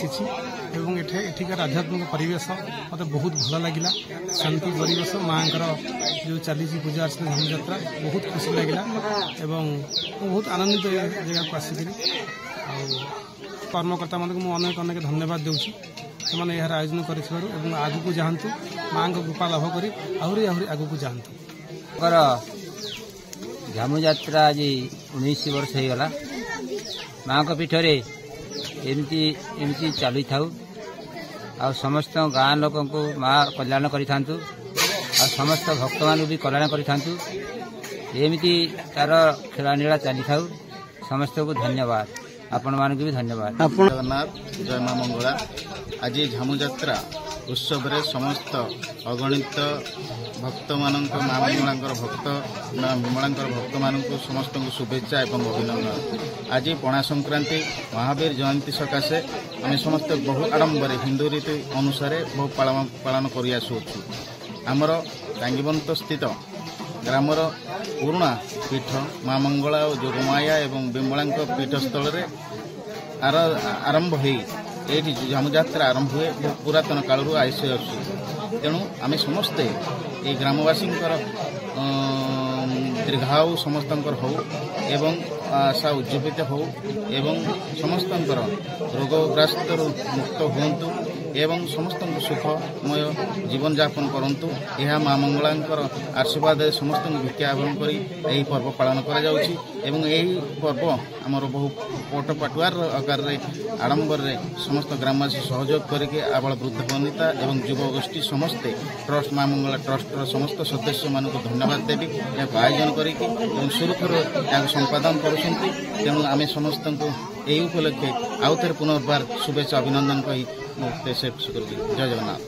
ଆସିଛି ଏବଂ ଏଠିକାର ଆଧ୍ୟାତ୍ମିକ ପରିବେଶ ମୋତେ ବହୁତ ଭଲ ଲାଗିଲା। ଶାନ୍ତି ପରିବେଶ, ମାଆଙ୍କର ଯେଉଁ ଚାଲିଛି ପୂଜା ଅର୍ଚ୍ଚନା ଝାମୁଯାତ୍ରା ବହୁତ ଖୁସି ଲାଗିଲା ଏବଂ ମୁଁ ବହୁତ ଆନନ୍ଦିତ ଏ ଜାଗାକୁ ଆସିକିରି। ଆଉ କର୍ମକର୍ତ୍ତାମାନଙ୍କୁ ମୁଁ ଅନେକ ଅନେକ ଧନ୍ୟବାଦ ଦେଉଛି, ସେମାନେ ଏହାର ଆୟୋଜନ କରିଥିବାରୁ। ଏବଂ ଆଗକୁ ଯାଆନ୍ତୁ, ମାଆଙ୍କ କୃପା ଲାଭ କରି ଆହୁରି ଆଗକୁ ଯାଆନ୍ତୁ। ଝାମୁଯାତ୍ରା ଆଜି 19 ବର୍ଷ ହେଇଗଲା। ମାଆଙ୍କ ପୀଠରେ ଏମିତି ଚାଲିଥାଉ। ଆଉ ସମସ୍ତ ଗାଁ ଲୋକଙ୍କୁ ମା କଲ୍ୟାଣ କରିଥାନ୍ତୁ, ଆଉ ସମସ୍ତ ଭକ୍ତମାନଙ୍କୁ ବି କଲ୍ୟାଣ କରିଥାନ୍ତୁ। ଏମିତି ତାର ଖେଳାନୀଳା ଚାଲିଥାଉ। ସମସ୍ତଙ୍କୁ ଧନ୍ୟବାଦ, ଆପଣମାନଙ୍କୁ ବି ଧନ୍ୟବାଦ। ଜଗନ୍ନାଥ, ଜୟ ମା ମଙ୍ଗଳା। ଆଜି ଝାମୁଯାତ୍ରା ଉତ୍ସବରେ ସମସ୍ତ ଅଗଣିତ ଭକ୍ତମାନଙ୍କ ମା ବିମଳାଙ୍କର ଭକ୍ତମାନଙ୍କୁ ସମସ୍ତଙ୍କୁ ଶୁଭେଚ୍ଛା ଏବଂ ଅଭିନନ୍ଦନ। ଆଜି ପଣା ସଂକ୍ରାନ୍ତି ମହାବୀର ଜୟନ୍ତୀ ସକାଶେ ଆମେ ସମସ୍ତେ ବହୁ ଆଡ଼ମ୍ବରରେ ହିନ୍ଦୁ ରୀତି ଅନୁସାରେ ବହୁ ପାଳନ କରିଆସୁଅଛୁ। ଆମର ଟାଙ୍ଗିବନ୍ତ ସ୍ଥିତ ଗ୍ରାମର ପୁରୁଣା ପୀଠ ମା ମଙ୍ଗଳା ଓ ଯୋଗମାୟା ଏବଂ ବିମଳାଙ୍କ ପୀଠସ୍ଥଳରେ ଆରମ୍ଭ ହୋଇ ଏଇଠି ଝାମୁଯାତ୍ରା ଆରମ୍ଭ ହୁଏ। ପୁରାତନ କାଳରୁ ଆସି ଆସୁଛି। ତେଣୁ ଆମେ ସମସ୍ତେ এই ଗ୍ରାମବାସୀଙ୍କର ଦୀର୍ଘାୟୁ ସମସ୍ତଙ୍କର ହେଉ ଏବଂ ଆଶା ଉଜ୍ଜୀବିତ ହେଉ ଏବଂ ସମସ୍ତଙ୍କର ରୋଗଗ୍ରସ୍ତରୁ ମୁକ୍ତ ହୁଅନ୍ତୁ ଏବଂ ସମସ୍ତଙ୍କୁ ସୁଖମୟ ଜୀବନଯାପନ କରନ୍ତୁ। ଏହା ମା ମଙ୍ଗଳାଙ୍କର ଆଶୀର୍ବାଦରେ ସମସ୍ତଙ୍କୁ ଭିକ୍ଷା ଆହ୍ୱାନ କରି ଏହି ପର୍ବ ପାଳନ କରାଯାଉଛି ଏବଂ ଏହି ପର୍ବ ଆମର ବହୁ ପଟପାଟୁଆର ଆକାରରେ ଆଡ଼ମ୍ବରରେ ସମସ୍ତ ଗ୍ରାମବାସୀ ସହଯୋଗ କରିକି ଆବାଳ ବୃଦ୍ଧ ବନିତା ଏବଂ ଯୁବଗୋଷ୍ଠୀ ସମସ୍ତେ ଟ୍ରଷ୍ଟ ମା ମଙ୍ଗଳା ଟ୍ରଷ୍ଟର ସମସ୍ତ ସଦସ୍ୟମାନଙ୍କୁ ଧନ୍ୟବାଦ ଦେବି ଏହାକୁ ଆୟୋଜନ କରିକି ଏବଂ ସୁରୁଖୁରୁରେ ଏହାକୁ ସମ୍ପାଦନ କରୁଛନ୍ତି। ତେଣୁ ଆମେ ସମସ୍ତଙ୍କୁ ଏହି ଉପଲକ୍ଷେ ଆଉ ଥରେ ପୁନର୍ବାର ଶୁଭେଚ୍ଛା ଅଭିନନ୍ଦନ କହି ମୁଁ ଶେଷ କରୁଛି। ଜୟ ଜଗନ୍ନାଥ।